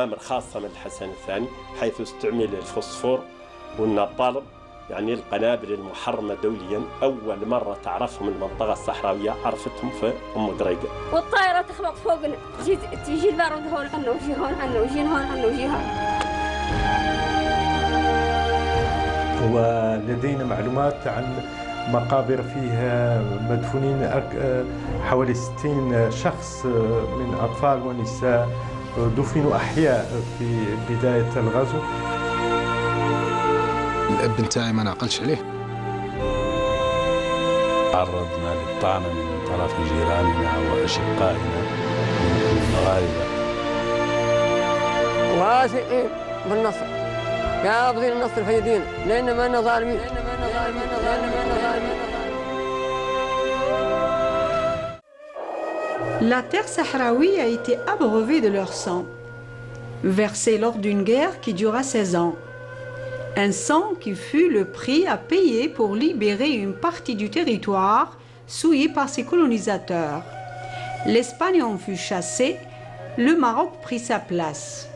أوامر خاصة من الحسن الثاني حيث استعمل الفوسفور والنابالم، يعني القنابل المحرمة دوليا. أول مرة تعرفهم المنطقة الصحراوية عرفتهم في أم قريقة. والطائرة تخبط فوقنا، تيجي البارود هون عنا وجي هون عنا وجي هون عنا وجي هون. ولدينا معلومات عن مقابر فيها مدفونين حوالي 60 شخص من أطفال ونساء دفنوا أحياء في بداية الغزو. الابن تاعي ما نعقلش عليه. تعرضنا للطعن من طرف جيراننا وأشقائنا من المغاربة. واثقين بالنصر، يا رب دين النصر في ديننا، لأن ما لنا ظالمين. La terre sahraoui a été abreuvée de leur sang, versé lors d'une guerre qui dura 16 ans. Un sang qui fut le prix à payer pour libérer une partie du territoire souillé par ses colonisateurs. L'Espagne en fut chassée, le Maroc prit sa place.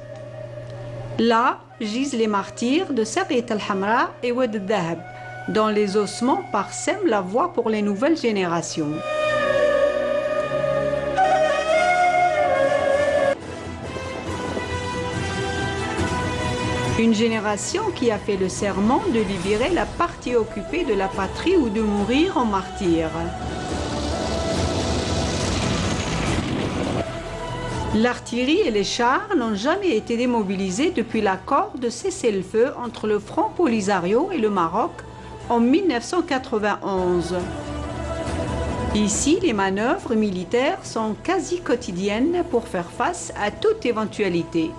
Là gisent les martyrs de Sariyat al-Hamra et Wad al-Dahab, dont les ossements parsèment la voie pour les nouvelles générations. Une génération qui a fait le serment de libérer la partie occupée de la patrie ou de mourir en martyr. L'artillerie et les chars n'ont jamais été démobilisés depuis l'accord de cessez-le-feu entre le Front Polisario et le Maroc en 1991. Ici, les manœuvres militaires sont quasi quotidiennes pour faire face à toute éventualité.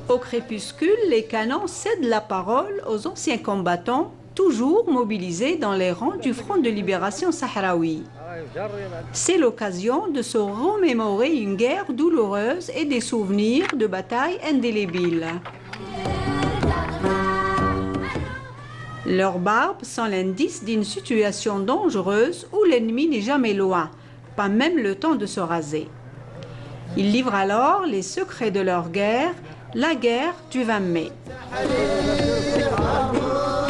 Au crépuscule, les canons cèdent la parole aux anciens combattants, toujours mobilisés dans les rangs du Front de libération sahraoui. C'est l'occasion de se remémorer une guerre douloureuse et des souvenirs de batailles indélébiles. Leurs barbes sont l'indice d'une situation dangereuse où l'ennemi n'est jamais loin, pas même le temps de se raser. Ils livrent alors les secrets de leur guerre, la guerre du 20 mai.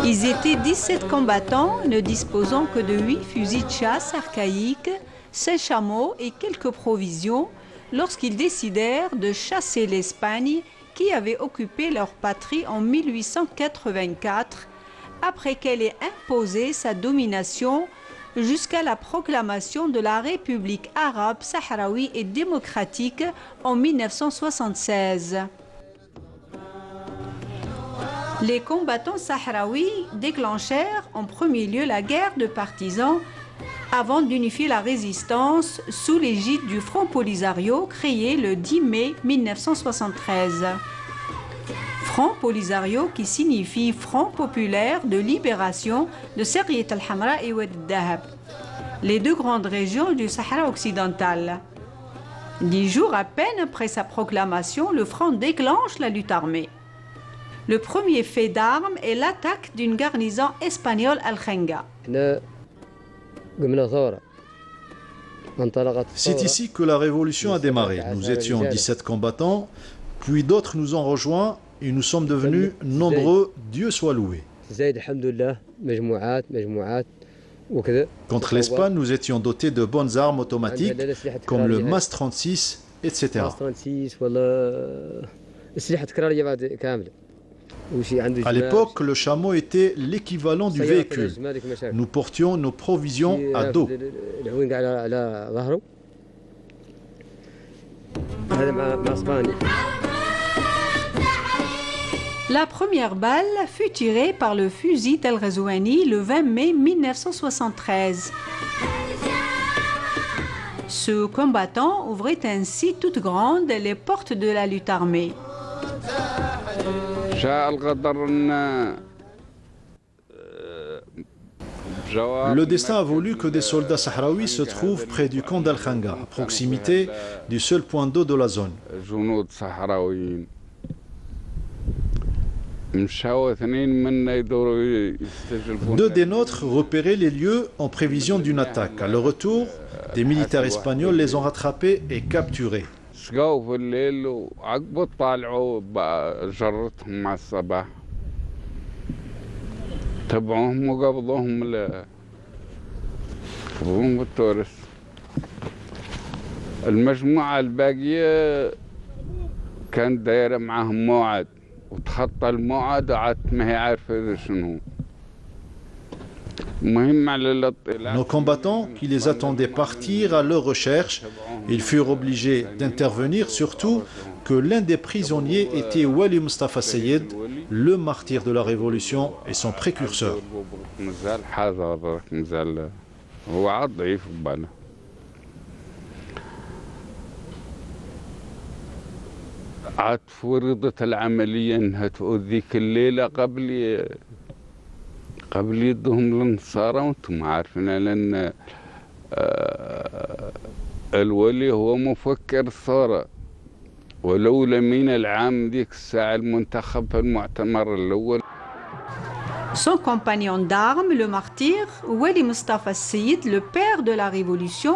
Ils étaient 17 combattants, ne disposant que de 8 fusils de chasse archaïques, 5 chameaux et quelques provisions, lorsqu'ils décidèrent de chasser l'Espagne qui avait occupé leur patrie en 1884, après qu'elle ait imposé sa domination jusqu'à la proclamation de la République arabe sahraoui et démocratique en 1976. Les combattants sahraouis déclenchèrent en premier lieu la guerre de partisans avant d'unifier la résistance sous l'égide du Front Polisario créé le 10 mai 1973. Front Polisario qui signifie Front populaire de libération de Sariyat al-Hamra et Wad al-Dahab, les deux grandes régions du Sahara occidental. 10 jours à peine après sa proclamation, le front déclenche la lutte armée. Le premier fait d'armes est l'attaque d'une garnison espagnole à Al-Khenga. C'est ici que la révolution a démarré. Nous étions 17 combattants, puis d'autres nous ont rejoints et nous sommes devenus nombreux, Dieu soit loué. Contre l'Espagne, nous étions dotés de bonnes armes automatiques comme le MAS 36, etc. À l'époque, le chameau était l'équivalent du véhicule. Nous portions nos provisions à dos. La première balle fut tirée par le fusil d'Al-Ghazouani le 20 mai 1973. Ce combattant ouvrait ainsi toutes grandes les portes de la lutte armée. Le destin a voulu que des soldats sahraouis se trouvent près du camp d'Al-Khanga, à proximité du seul point d'eau de la zone. Deux des nôtres repéraient les lieux en prévision d'une attaque. À leur retour, des militaires espagnols les ont rattrapés et capturés. تبعوهم وقبضوهم قبضوهم بالتورس. المجموعة الباقية كان دايرة معاهم موعد وتخطى الموعد وعدت ما هي عارفة شنو. Nos combattants qui les attendaient partir à leur recherche, ils furent obligés d'intervenir, surtout que l'un des prisonniers était Wali Mustafa Seyed, le martyr de la révolution et son précurseur. عاد فرضت العملية انها تؤذيك الليلة قبل يدهم للنصارى وانتم عارفين لان الولي هو مفكر الثورة ولولا من العام ديك الساعة المنتخب في المؤتمر الأول. Son compagnon d'armes, le martyr, Wali Mustafa Seyid, le père de la Révolution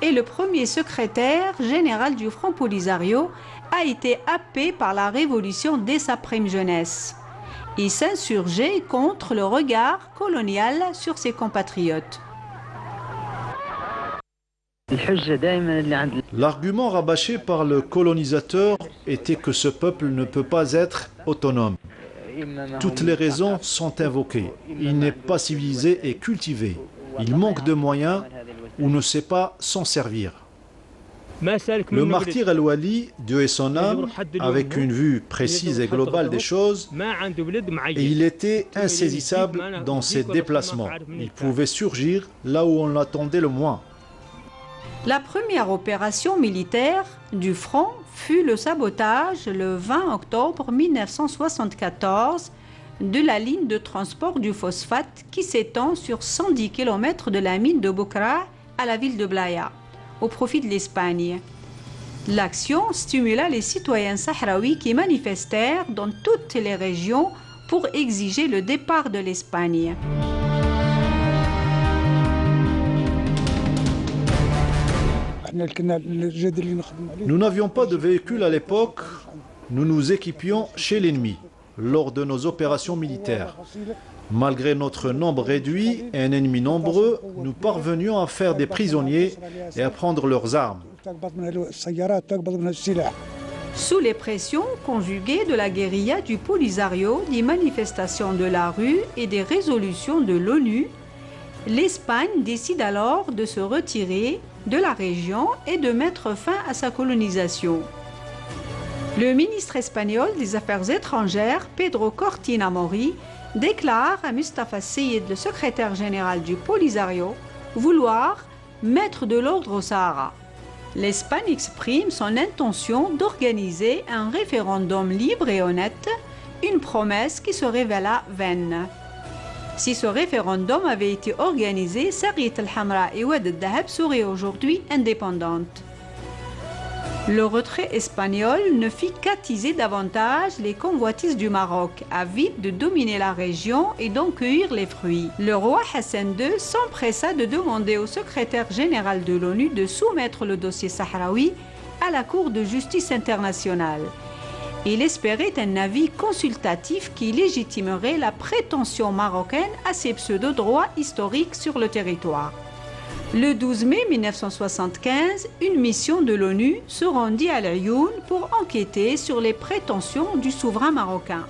et le premier secrétaire général du Front Polisario, a été happé par la Révolution dès sa prime jeunesse. Il s'insurgeait contre le regard colonial sur ses compatriotes. L'argument rabâché par le colonisateur était que ce peuple ne peut pas être autonome. Toutes les raisons sont invoquées. Il n'est pas civilisé et cultivé. Il manque de moyens ou ne sait pas s'en servir. Le martyr El-Wali, Dieu et son âme, avec une vue précise et globale des choses, et il était insaisissable dans ses déplacements. Il pouvait surgir là où on l'attendait le moins. La première opération militaire du front fut le sabotage le 20 octobre 1974 de la ligne de transport du phosphate qui s'étend sur 110 km de la mine de Bokra à la ville de Blaya, au profit de l'Espagne. L'action stimula les citoyens sahraouis qui manifestèrent dans toutes les régions pour exiger le départ de l'Espagne. Nous n'avions pas de véhicule à l'époque, nous nous équipions chez l'ennemi lors de nos opérations militaires. Malgré notre nombre réduit et un ennemi nombreux, nous parvenions à faire des prisonniers et à prendre leurs armes. Sous les pressions conjuguées de la guérilla du Polisario, des manifestations de la rue et des résolutions de l'ONU, l'Espagne décide alors de se retirer de la région et de mettre fin à sa colonisation. Le ministre espagnol des Affaires étrangères, Pedro Cortina Mori, déclare à Mustafa Seyid, le secrétaire général du Polisario, vouloir mettre de l'ordre au Sahara. L'Espagne exprime son intention d'organiser un référendum libre et honnête, une promesse qui se révéla vaine. Si ce référendum avait été organisé, Sariyat al-Hamra et Oued al-Dahab seraient aujourd'hui indépendantes. Le retrait espagnol ne fit qu'attiser davantage les convoitises du Maroc, avide de dominer la région et d'en cueillir les fruits. Le roi Hassan II s'empressa de demander au secrétaire général de l'ONU de soumettre le dossier sahraoui à la Cour de justice internationale. Il espérait un avis consultatif qui légitimerait la prétention marocaine à ses pseudo-droits historiques sur le territoire. Le 12 mai 1975, une mission de l'ONU se rendit à l'Ayoun pour enquêter sur les prétentions du souverain marocain.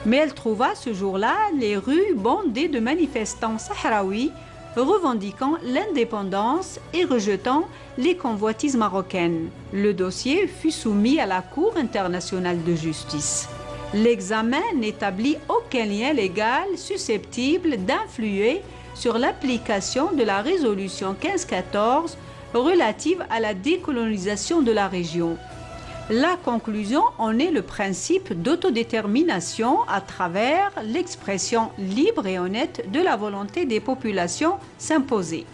Mais elle trouva ce jour-là les rues bondées de manifestants sahraouis revendiquant l'indépendance et rejetant les convoitises marocaines. Le dossier fut soumis à la Cour internationale de justice. L'examen n'établit aucun lien légal susceptible d'influer sur l'application de la résolution 1514 relative à la décolonisation de la région. La conclusion en est le principe d'autodétermination à travers l'expression libre et honnête de la volonté des populations s'imposer.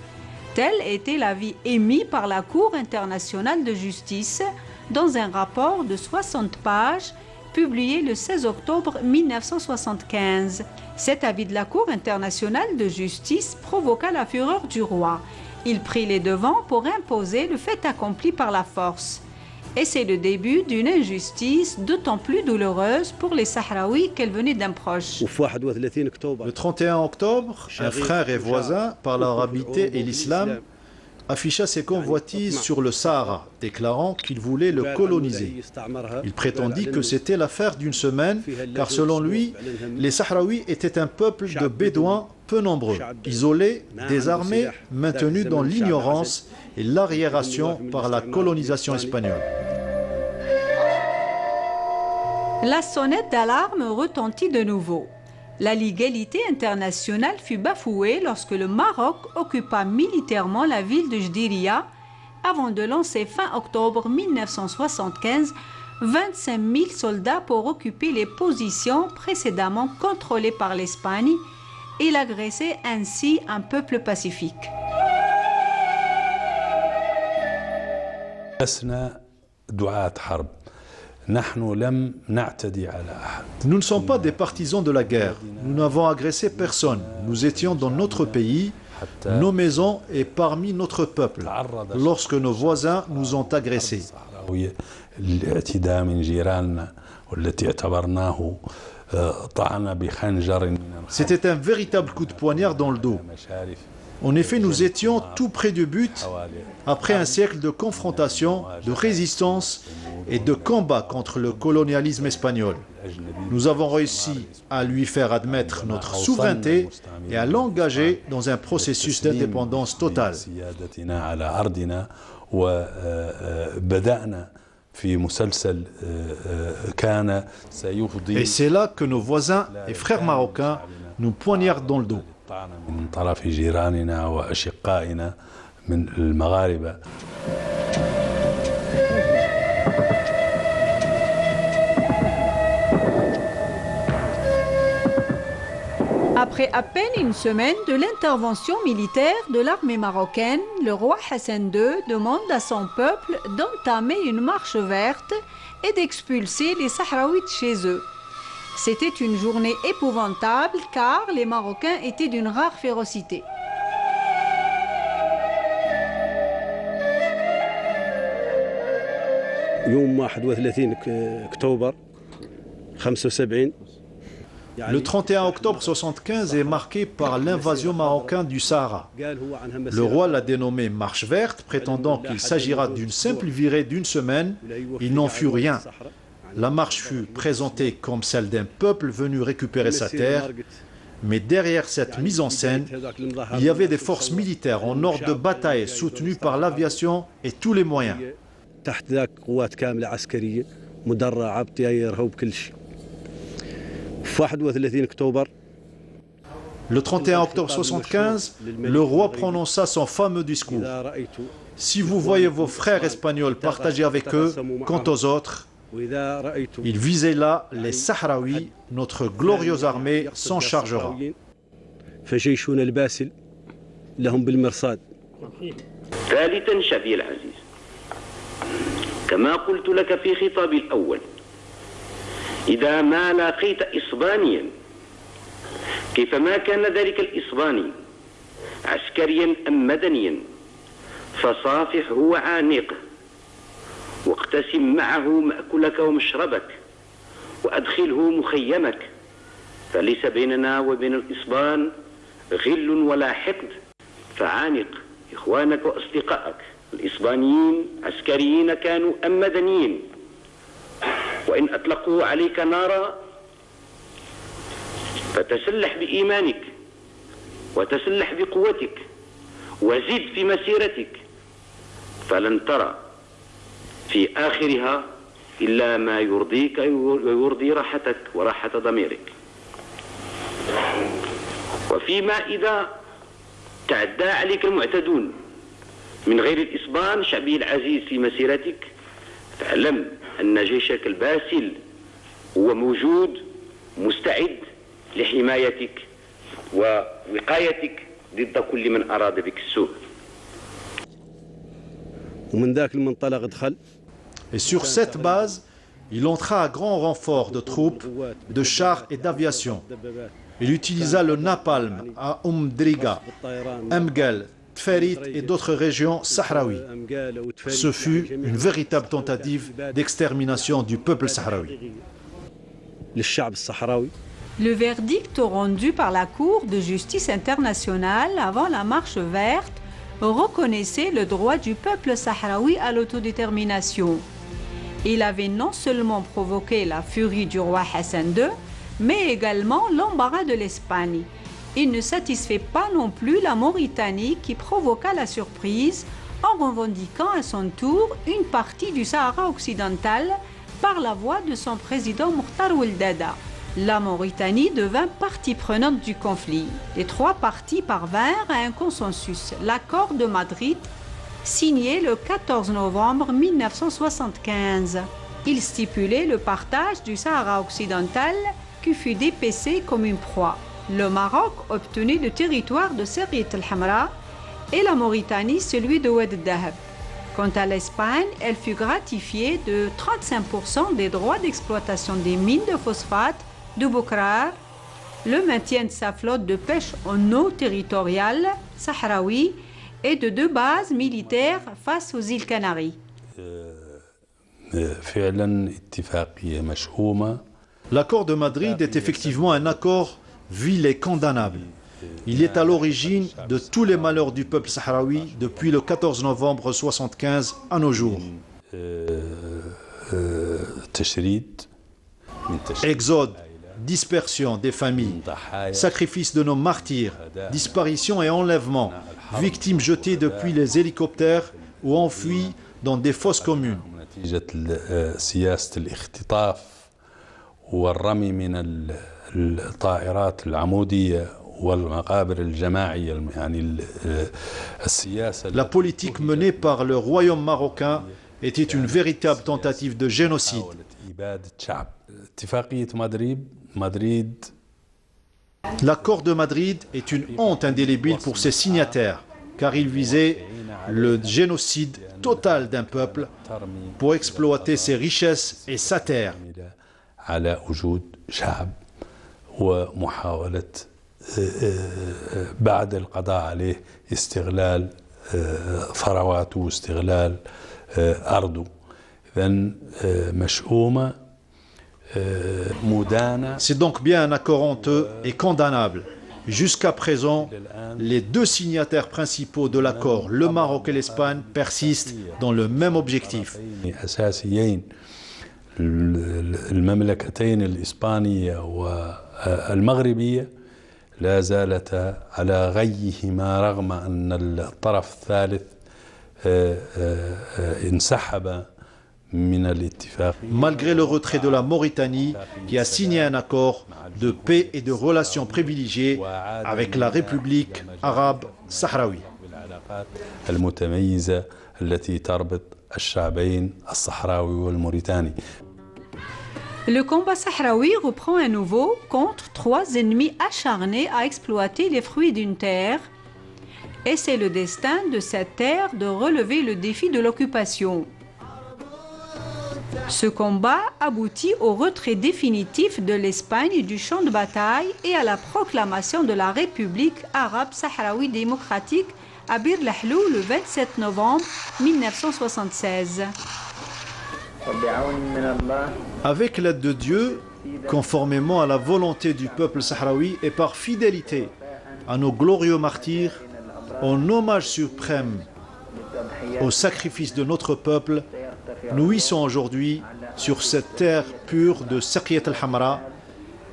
Tel était l'avis émis par la Cour internationale de justice dans un rapport de 60 pages publié le 16 octobre 1975. Cet avis de la Cour internationale de justice provoqua la fureur du roi. Il prit les devants pour imposer le fait accompli par la force. Et c'est le début d'une injustice d'autant plus douloureuse pour les Sahraouis qu'elle venait d'un proche. Le 31 octobre, un frère et voisin, par l'arabité et l'islam, afficha ses convoitises sur le Sahara, déclarant qu'il voulait le coloniser. Il prétendit que c'était l'affaire d'une semaine, car selon lui, les Sahraouis étaient un peuple de bédouins peu nombreux, isolés, désarmés, maintenus dans l'ignorance et l'arriération par la colonisation espagnole. La sonnette d'alarme retentit de nouveau. La légalité internationale fut bafouée lorsque le Maroc occupa militairement la ville de Jdiria avant de lancer fin octobre 1975 25 000 soldats pour occuper les positions précédemment contrôlées par l'Espagne et l'agresser ainsi un peuple pacifique. Nous ne sommes pas des partisans de la guerre. Nous n'avons agressé personne. Nous étions dans notre pays, nos maisons et parmi notre peuple, lorsque nos voisins nous ont agressés. C'était un véritable coup de poignard dans le dos. En effet, nous étions tout près du but après un siècle de confrontation, de résistance et de combat contre le colonialisme espagnol. Nous avons réussi à lui faire admettre notre souveraineté et à l'engager dans un processus d'indépendance totale. Et c'est là que nos voisins et frères marocains nous poignardent dans le dos. Après à peine une semaine de l'intervention militaire de l'armée marocaine, le roi Hassan II demande à son peuple d'entamer une marche verte et d'expulser les Sahraouis de chez eux. C'était une journée épouvantable car les Marocains étaient d'une rare férocité. Le 31 octobre 1975 est marqué par l'invasion marocaine du Sahara. Le roi l'a dénommé Marche verte, prétendant qu'il s'agira d'une simple virée d'une semaine. Il n'en fut rien. La marche fut présentée comme celle d'un peuple venu récupérer sa terre, mais derrière cette mise en scène, il y avait des forces militaires en ordre de bataille soutenues par l'aviation et tous les moyens. Le 31 octobre 1975, le roi prononça son fameux discours. Si vous voyez vos frères espagnols partager avec eux, quant aux autres, il visait là les Sahraouis, notre glorieuse armée s'en chargera. ثالثا شعبي العزيز كما قلت لك في خطابي الأول إذا ما لاقيت إسبانيا كيفما كان ذلك الإسباني عسكريا أم مدنيا فصافحه وعانقه واقتسم معه مأكلك ومشربك وأدخله مخيمك فليس بيننا وبين الإسبان غل ولا حقد فعانق إخوانك وأصدقائك الإسبانيين عسكريين كانوا أم مدنيين وإن أطلقوا عليك نارا فتسلح بإيمانك وتسلح بقوتك وزد في مسيرتك فلن ترى في آخرها إلا ما يرضيك ويرضي راحتك وراحة ضميرك وفيما إذا تعدى عليك المعتدون من غير الإسبان شعبي العزيز في مسيرتك فاعلم أن جيشك الباسل هو موجود مستعد لحمايتك ووقايتك ضد كل من أراد بك السوء. ومن ذاك المنطلق دخل. Et sur cette base, il entra à grand renfort de troupes, de chars et d'aviation. Il utilisa le napalm à Driga, Mgel, Tferit et d'autres régions sahraouis. Ce fut une véritable tentative d'extermination du peuple sahraoui. Le verdict rendu par la Cour de justice internationale avant la marche verte reconnaissait le droit du peuple sahraoui à l'autodétermination. Il avait non seulement provoqué la furie du roi Hassan II, mais également l'embarras de l'Espagne. Il ne satisfait pas non plus la Mauritanie qui provoqua la surprise en revendiquant à son tour une partie du Sahara occidental par la voix de son président Mokhtar Ould Daddah. La Mauritanie devint partie prenante du conflit. Les trois parties parvinrent à un consensus, l'accord de Madrid, signé le 14 novembre 1975. Il stipulait le partage du Sahara occidental qui fut dépecé comme une proie. Le Maroc obtenait le territoire de Seriet el-Hamra et la Mauritanie celui de Oued el-Dahab. Quant à l'Espagne, elle fut gratifiée de 35% des droits d'exploitation des mines de phosphate de Boukrar, le maintien de sa flotte de pêche en eau territoriale sahraoui et de 2 bases militaires face aux îles Canaries. L'accord de Madrid est effectivement un accord vil et condamnable. Il est à l'origine de tous les malheurs du peuple sahraoui depuis le 14 novembre 1975 à nos jours. Exode, dispersion des familles, sacrifice de nos martyrs, disparition et enlèvement, victimes jetées depuis les hélicoptères ou enfuies dans des fosses communes. La politique menée par le royaume marocain était une véritable tentative de génocide. L'accord de Madrid est une honte indélébile pour ses signataires, car il visait le génocide total d'un peuple pour exploiter ses richesses et sa terre. بعد القضاء عليه استغلال ثرواته واستغلال أرضه. إذن مشؤومة مدانة. C'est donc bien un accord honteux et condamnable. Jusqu'à présent, les 2 signataires principaux de l'accord, le Maroc et l'Espagne, persistent dans le même objectif. المملكتين الإسبانية والمغربية لا زالتا على غيهما رغم أن الطرف الثالث انسحب من الاتفاق. Malgré le retrait de la Mauritanie, qui a signé un accord de paix et de relations privilégiées avec la République arabe sahraoui. المتميزة التي تربط الشعبين الصحراوي والموريتاني. Le combat sahraoui reprend à nouveau contre 3 ennemis acharnés à exploiter les fruits d'une terre. Et c'est le destin de cette terre de relever le défi de l'occupation. Ce combat aboutit au retrait définitif de l'Espagne du champ de bataille et à la proclamation de la République arabe sahraoui démocratique à Bir Lahlou le 27 novembre 1976. Avec l'aide de Dieu, conformément à la volonté du peuple sahraoui et par fidélité à nos glorieux martyrs, en hommage suprême au sacrifice de notre peuple, nous hissons aujourd'hui sur cette terre pure de Seriet el-Hamra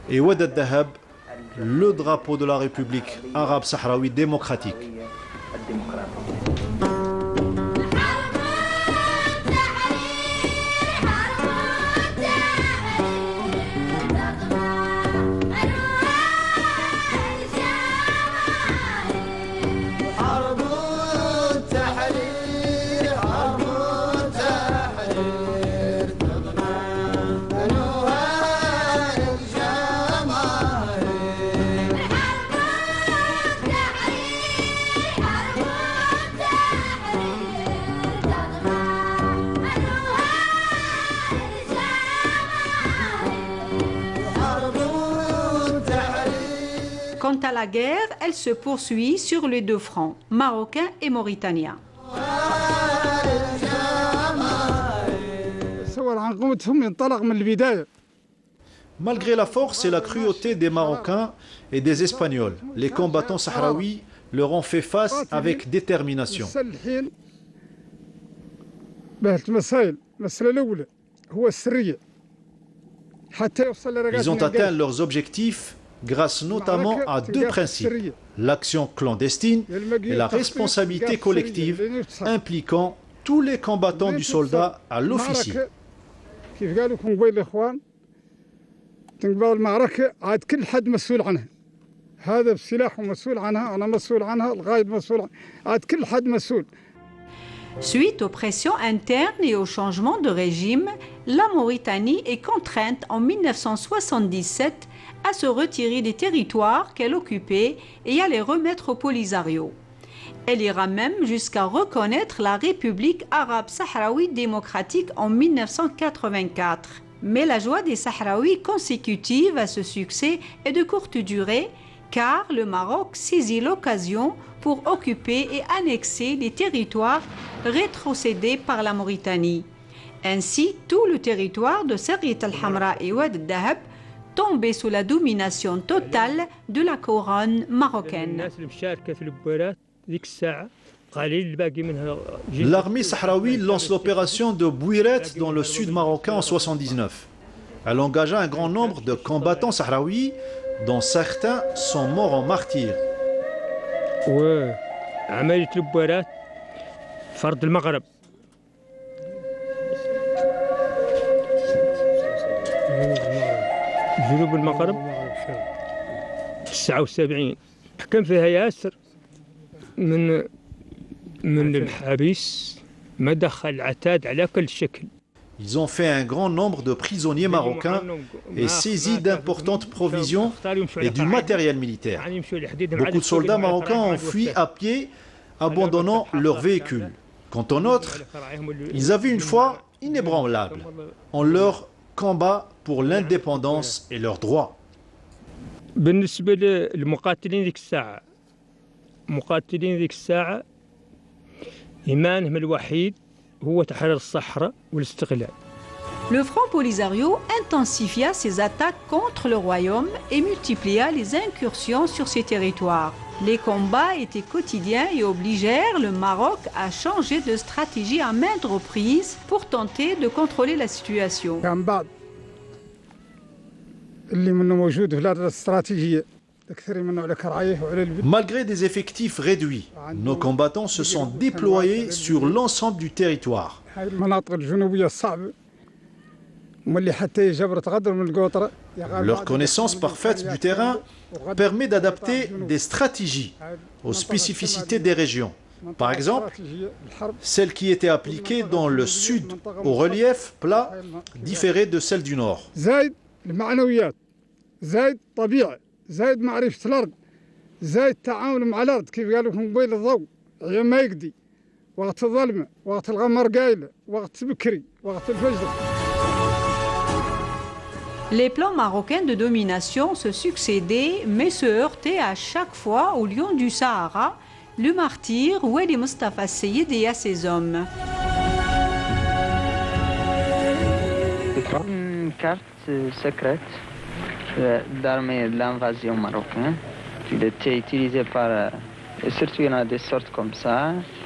et Oued el-Dahab le drapeau de la République arabe sahraoui démocratique. Quant à la guerre, elle se poursuit sur les deux fronts, marocain et mauritanien. Malgré la force et la cruauté des Marocains et des Espagnols, les combattants sahraouis leur ont fait face avec détermination. Ils ont atteint leurs objectifs grâce notamment à deux principes, l'action clandestine et la responsabilité collective impliquant tous les combattants du soldat à l'officier. Suite aux pressions internes et au changement de régime, la Mauritanie est contrainte en 1977 à se retirer des territoires qu'elle occupait et à les remettre au Polisario. Elle ira même jusqu'à reconnaître la République arabe sahraoui démocratique en 1984. Mais la joie des Sahraouis consécutive à ce succès est de courte durée, car le Maroc saisit l'occasion pour occuper et annexer les territoires rétrocédés par la Mauritanie. Ainsi, tout le territoire de Serrit al-Hamra et Oued al-Dahab tombait sous la domination totale de la couronne marocaine. L'armée sahraoui lance l'opération de Bouiret dans le sud marocain en 1979. Elle engagea un grand nombre de combattants sahraouis, dont certains sont morts en martyrs. جنوب المغرب 79 حكم فيها ياسر من المحابس ما دخل عتاد على كل شكل. Ils ont fait un grand nombre de prisonniers marocains et saisi d'importantes provisions et du matériel militaire. Beaucoup de soldats marocains ont fui à pied, abandonnant leurs véhicules. Quant aux nôtres, ils avaient une foi inébranlable en leur combat pour l'indépendance et leurs droits. بالنسبة للمقاتلين ذيك الساعة مقاتلين ذيك الساعة إيمانهم الوحيد هو تحرير الصحراء والاستقلال. Le Front Polisario intensifia ses attaques contre le royaume et multiplia les incursions sur ses territoires. Les combats étaient quotidiens et obligèrent le Maroc à changer de stratégie à maintes reprises pour tenter de contrôler la situation. Malgré des effectifs réduits, nos combattants se sont déployés sur l'ensemble du territoire. Leur connaissance parfaite du terrain permet d'adapter des stratégies aux spécificités des régions. Par exemple, celle qui était appliquée dans le sud au relief plat différait de celle du nord. زايد معرفة الأرض زايد تعامل مع الأرض كيف قالوا لكم قبيل الضوء عيا ما يقضي وقت الظلمة وقت الغمر قايلة وقت بكري وقت الفجر. Les plans marocains de domination se succédaient mais se heurtaient à chaque fois au lion du Sahara, le martyr Weli Mustafa Seyid et à ses hommes. Une carte secrète d'armée de l'invasion marocaine. Il était utilisé par, surtout il y en a des sortes comme ça,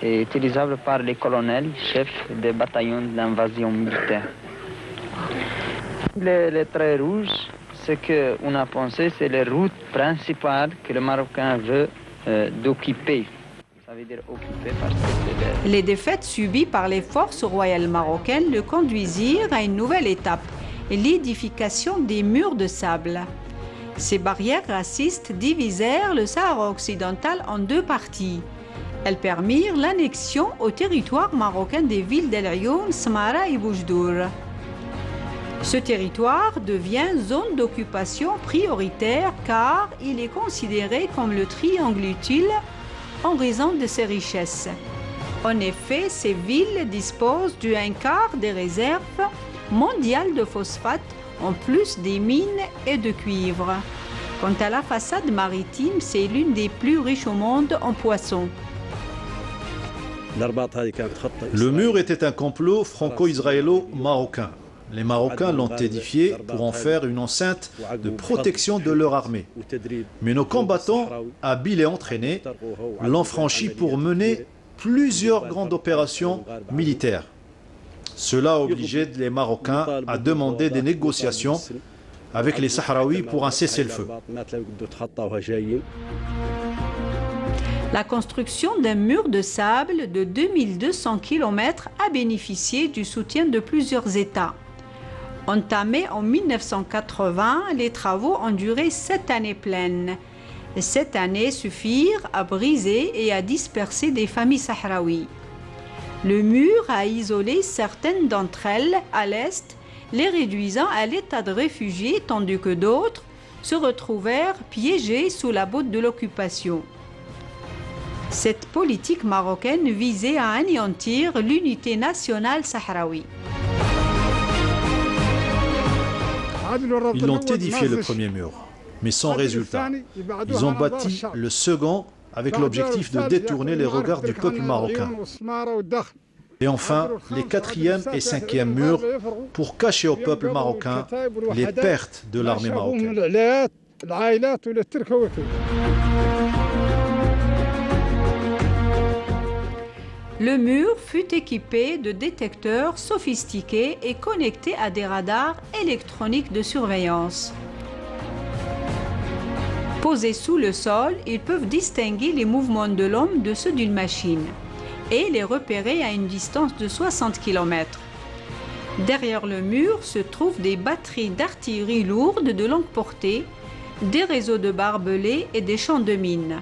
et utilisable par les colonels, chefs des bataillons de l'invasion militaire. Les traits rouges, ce qu'on a pensé, c'est les routes principales que le Marocain veut d'occuper. Ça veut dire occuper parce que les défaites subies par les forces royales marocaines le conduisirent à une nouvelle étape, l'édification des murs de sable. Ces barrières racistes divisèrent le Sahara occidental en deux parties. Elles permirent l'annexion au territoire marocain des villes d'El Ayoun, Smara et Boujdour. Ce territoire devient zone d'occupation prioritaire car il est considéré comme le triangle utile en raison de ses richesses. En effet, ces villes disposent d'un quart des réserves mondiales de phosphate, en plus des mines et de cuivre. Quant à la façade maritime, c'est l'une des plus riches au monde en poissons. Le mur était un complot franco-israélo-marocain. Les Marocains l'ont édifié pour en faire une enceinte de protection de leur armée. Mais nos combattants, habiles et entraînés, l'ont franchi pour mener plusieurs grandes opérations militaires. Cela a obligé les Marocains à demander des négociations avec les Sahraouis pour un cessez-le-feu. La construction d'un mur de sable de 2200 km a bénéficié du soutien de plusieurs États. Entamés en 1980, les travaux ont duré 7 années pleines. 7 années suffirent à briser et à disperser des familles sahraouies. Le mur a isolé certaines d'entre elles à l'est, les réduisant à l'état de réfugiés, tandis que d'autres se retrouvèrent piégés sous la botte de l'occupation. Cette politique marocaine visait à anéantir l'unité nationale sahraoui. Ils l'ont édifié le premier mur, mais sans résultat. Ils ont bâti le second avec l'objectif de détourner les regards du peuple marocain. Et enfin, les quatrième et cinquième murs pour cacher au peuple marocain les pertes de l'armée marocaine. Le mur fut équipé de détecteurs sophistiqués et connecté à des radars électroniques de surveillance. Posés sous le sol, ils peuvent distinguer les mouvements de l'homme de ceux d'une machine et les repérer à une distance de 60 km. Derrière le mur se trouvent des batteries d'artillerie lourde de longue portée, des réseaux de barbelés et des champs de mines.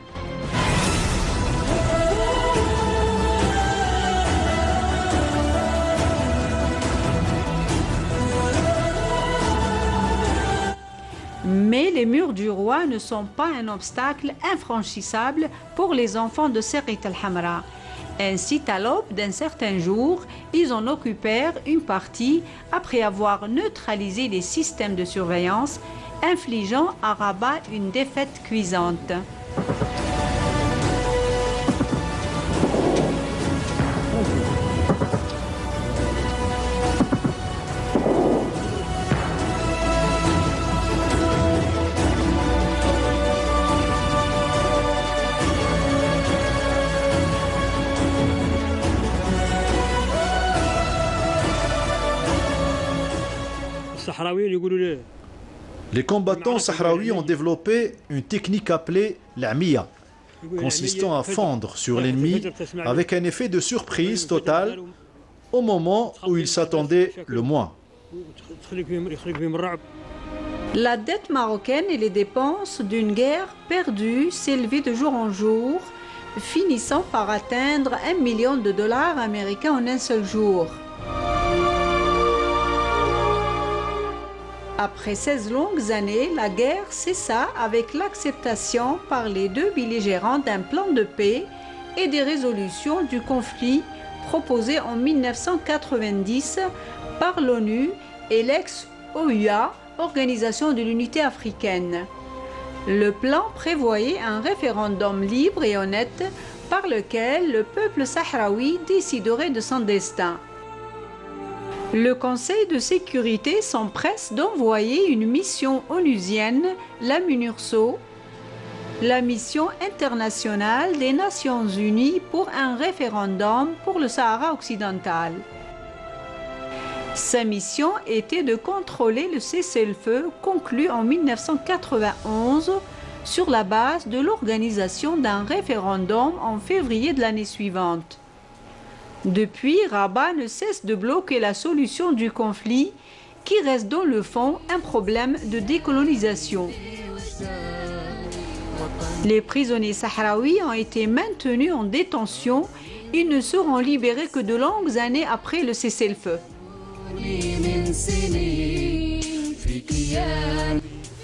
Mais les murs du roi ne sont pas un obstacle infranchissable pour les enfants de Serrit al-Hamra. Ainsi, à l'aube d'un certain jour, ils en occupèrent une partie après avoir neutralisé les systèmes de surveillance, infligeant à Rabat une défaite cuisante. Les combattants sahraouis ont développé une technique appelée l'amiya, consistant à fondre sur l'ennemi avec un effet de surprise totale au moment où il s'attendait le moins. La dette marocaine et les dépenses d'une guerre perdue s'élevaient de jour en jour, finissant par atteindre $1 million américains en un seul jour. Après 16 longues années, la guerre cessa avec l'acceptation par les deux belligérants d'un plan de paix et des résolutions du conflit proposées en 1990 par l'ONU et l'ex-OUA, Organisation de l'Unité africaine. Le plan prévoyait un référendum libre et honnête par lequel le peuple sahraoui déciderait de son destin. Le Conseil de sécurité s'empresse d'envoyer une mission onusienne, la MINURSO, la mission internationale des Nations Unies pour un référendum pour le Sahara occidental. Sa mission était de contrôler le cessez-le-feu conclu en 1991 sur la base de l'organisation d'un référendum en février de l'année suivante. Depuis, Rabat ne cesse de bloquer la solution du conflit qui reste dans le fond un problème de décolonisation. Les prisonniers sahraouis ont été maintenus en détention. Ils ne seront libérés que de longues années après le cessez-le-feu.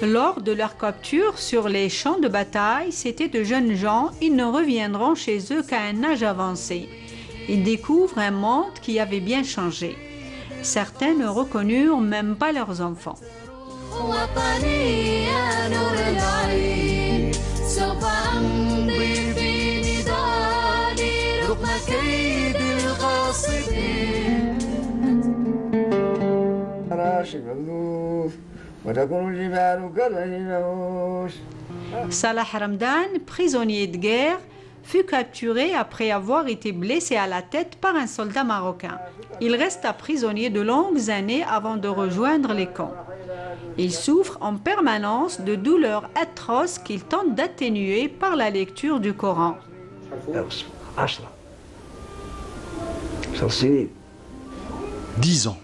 Lors de leur capture sur les champs de bataille, c'étaient de jeunes gens. Ils ne reviendront chez eux qu'à un âge avancé. Ils découvrent un monde qui avait bien changé. Certains ne reconnurent même pas leurs enfants. وطني يا نور العين سوف أمضي في نضالي رغم كيد الغاصبين. Salah Ramdan, prisonnier de guerre, fut capturé après avoir été blessé à la tête par un soldat marocain. Il resta prisonnier de longues années avant de rejoindre les camps. Il souffre en permanence de douleurs atroces qu'il tente d'atténuer par la lecture du Coran. 10 ans,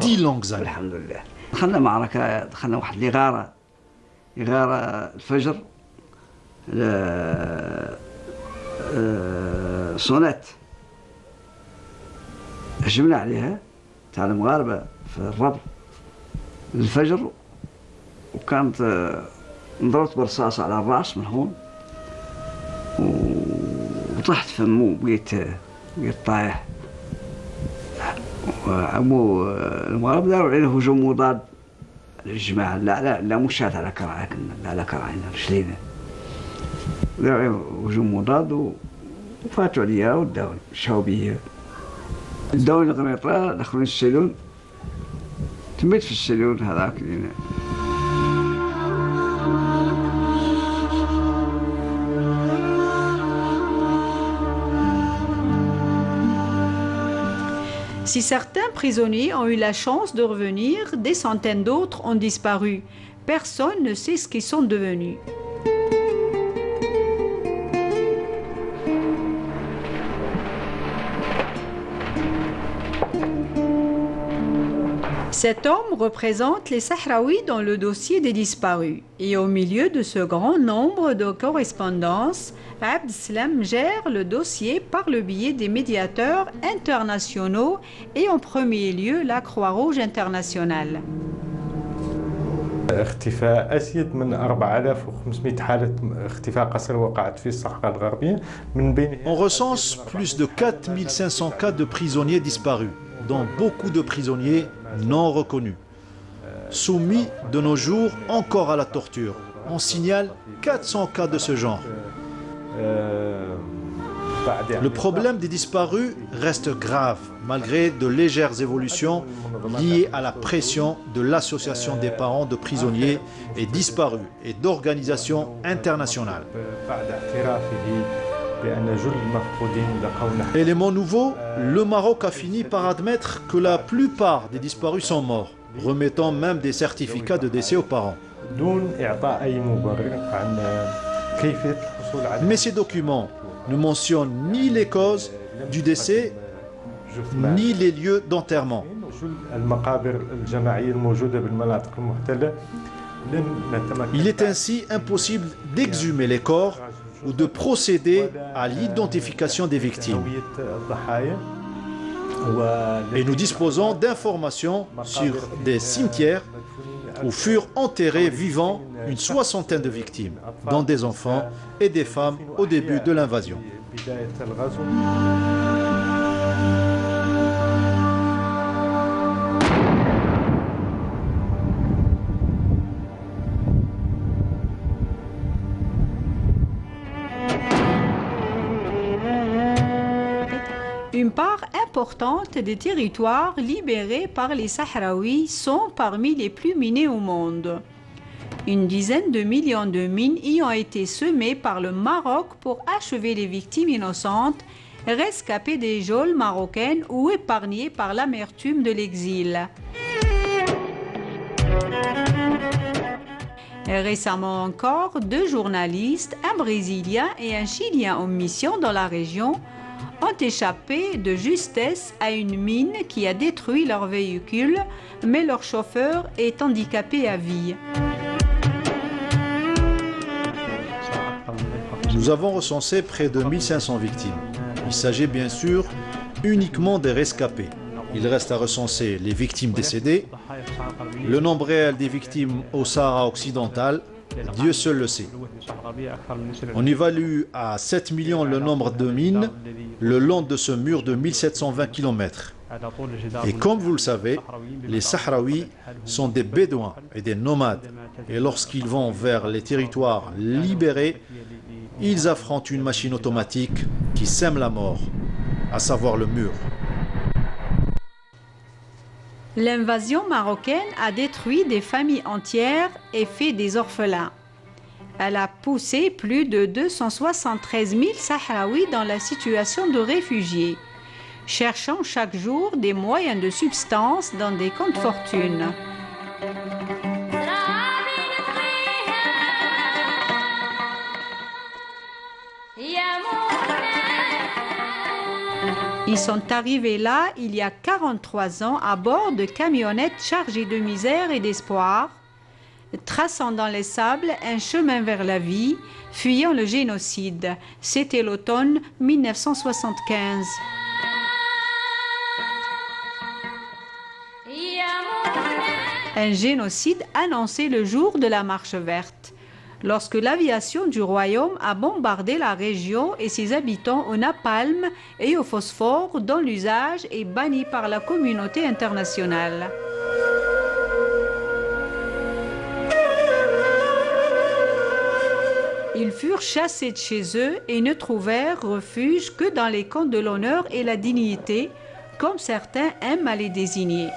10 longues années. دخلنا معركة، دخلنا واحد إغارة الفجر صونات هجمنا عليها تاع المغاربة في الربط الفجر، وكانت انضربت برصاص على الرأس من هون وطحت فمو بقيت طايح. وعمو المغاربة داروا عليه هجوم مضاد للجماعة، لا مش على كراعي، لا على كراعينا رجلينا، داروا عليه هجوم مضاد وفاتوا عليا وداوني شاو بيا، داوني القنيطرة دخلوني السجون، تميت في السجون هذاك. Si certains prisonniers ont eu la chance de revenir, des centaines d'autres ont disparu. Personne ne sait ce qu'ils sont devenus. Cet homme représente les Sahraouis dans le dossier des disparus. Et au milieu de ce grand nombre de correspondances, Abd Salam gère le dossier par le biais des médiateurs internationaux et en premier lieu la Croix-Rouge internationale. اختفاء أزيد من 4500 حالة اختفاء قسري وقعت في الصحراء الغربية من بين. On recense plus de 4500 cas de prisonniers disparus, dont beaucoup de prisonniers non reconnus, soumis de nos jours encore à la torture. On signale 400 cas de ce genre. Le problème des disparus reste grave, malgré de légères évolutions liées à la pression de l'Association des parents de prisonniers et disparus et d'organisations internationales. Élément nouveau, le Maroc a fini par admettre que la plupart des disparus sont morts, remettant même des certificats de décès aux parents. Mais ces documents ne mentionnent ni les causes du décès, ni les lieux d'enterrement. Il est ainsi impossible d'exhumer les corps ou de procéder à l'identification des victimes. Et nous disposons d'informations sur des cimetières où furent enterrés vivants une soixantaine de victimes, dont des enfants et des femmes au début de l'invasion. Une part importante des territoires libérés par les Sahraouis sont parmi les plus minés au monde. Une dizaine de millions de mines y ont été semées par le Maroc pour achever les victimes innocentes, rescapées des geôles marocaines ou épargnées par l'amertume de l'exil. Récemment encore, 2 journalistes, un Brésilien et un Chilien en mission dans la région, ont échappé de justesse à une mine qui a détruit leur véhicule, mais leur chauffeur est handicapé à vie. Nous avons recensé près de 1500 victimes. Il s'agit bien sûr uniquement des rescapés. Il reste à recenser les victimes décédées. Le nombre réel des victimes au Sahara occidental, Dieu seul le sait. On évalue à 7 millions le nombre de mines le long de ce mur de 1720 km. Et comme vous le savez, les Sahraouis sont des Bédouins et des nomades. Et lorsqu'ils vont vers les territoires libérés, ils affrontent une machine automatique qui sème la mort, à savoir le mur. L'invasion marocaine a détruit des familles entières et fait des orphelins. Elle a poussé plus de 273 000 Sahraouis dans la situation de réfugiés, cherchant chaque jour des moyens de subsistance dans des comptes fortune. Ils sont arrivés là il y a 43 ans à bord de camionnettes chargées de misère et d'espoir, traçant dans les sables un chemin vers la vie, fuyant le génocide. C'était l'automne 1975. Un génocide annoncé le jour de la Marche verte, lorsque l'aviation du royaume a bombardé la région et ses habitants au napalm et au phosphore dont l'usage est banni par la communauté internationale. Ils furent chassés de chez eux et ne trouvèrent refuge que dans les camps de l'honneur et la dignité, comme certains aiment à les désigner.